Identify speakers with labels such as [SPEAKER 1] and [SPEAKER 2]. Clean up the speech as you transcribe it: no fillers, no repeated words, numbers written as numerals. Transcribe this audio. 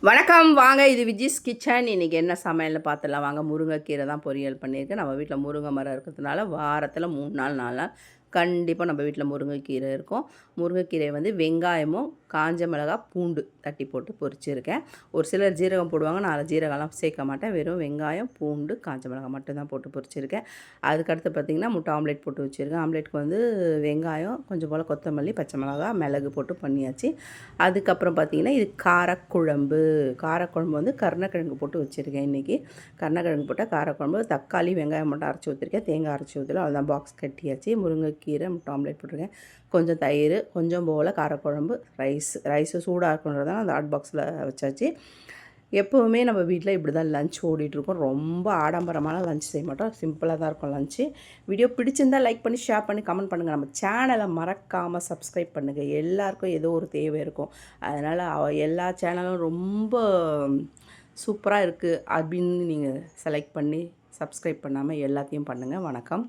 [SPEAKER 1] வணக்கம். வாங்க, இது விஜிஸ் கிச்சன். இன்றைக்கி என்ன சமையல்னு பார்த்துடலாம் வாங்க. முருங்கைக்கீரை தான் பொரியல் பண்ணியிருக்கேன். நம்ம வீட்டில் முருங்கை மரம் இருக்கிறதுனால வாரத்தில் 3 நாள் 4 நாள் கண்டிப்பாக நம்ம வீட்டில் முருங்கைக்கீரை இருக்கும். முருங்கைக்கீரை வந்து வெங்காயமும் காஞ்ச மிளகாய் பூண்டு தட்டி போட்டு பொரிச்சிருக்கேன். ஒரு சிலர் ஜீரகம் போடுவாங்க, நான் அதில் ஜீரகம்லாம் சேர்க்க மாட்டேன். வெறும் வெங்காயம் பூண்டு காஞ்ச மிளகாய் மட்டும்தான் போட்டு பொரிச்சிருக்கேன். அதுக்கடுத்து பார்த்திங்கன்னா முட்டை ஆம்லேட் போட்டு வச்சுருக்கேன். ஆம்லேட்டுக்கு வந்து வெங்காயம் கொஞ்சம் போல் கொத்தமல்லி பச்சை மிளகாய் மிளகு போட்டு பண்ணியாச்சு. அதுக்கப்புறம் பார்த்திங்கன்னா இது காரக்குழம்பு வந்து கருணக்கிழங்கு போட்டு வச்சுருக்கேன். இன்றைக்கி கருணக்கிழங்கு போட்டால் காரக்குழம்பு. தக்காளி வெங்காயம் மட்டும் அரைச்சி ஊற்றிருக்கேன். தேங்காய் அரைச்சி ஊற்றல, அதுதான் பாக்ஸ் கட்டியாச்சு. முருங்கைக்கீரை முட்டை ஆம்லேட் போட்டிருக்கேன். கொஞ்சம் தயிர் கொஞ்சம் போல் காரக்குழம்பு. ரைஸு சூடாக இருக்குன்றதால அந்த ஹாட் பாக்ஸில் வச்சாச்சு. எப்போவுமே நம்ம வீட்டில் இப்படி தான் லஞ்ச் ஓடிட்டுருக்கோம். ரொம்ப ஆடம்பரமான லஞ்ச் செய்ய மாட்டோம், சிம்பிளாக தான் இருக்கும் லஞ்சு. வீடியோ பிடிச்சிருந்தால் லைக் பண்ணி ஷேர் பண்ணி கமெண்ட் பண்ணுங்கள். நம்ம சேனலை மறக்காமல் சப்ஸ்கிரைப் பண்ணுங்கள். எல்லாருக்கும் ஏதோ ஒரு தேவை இருக்கும், அதனால் எல்லா சேனலும் ரொம்ப சூப்பராக இருக்குது அப்படின்னு நீங்கள் செலக்ட் பண்ணி சப்ஸ்கிரைப் பண்ணாமல் எல்லாத்தையும் பண்ணுங்கள். வணக்கம்.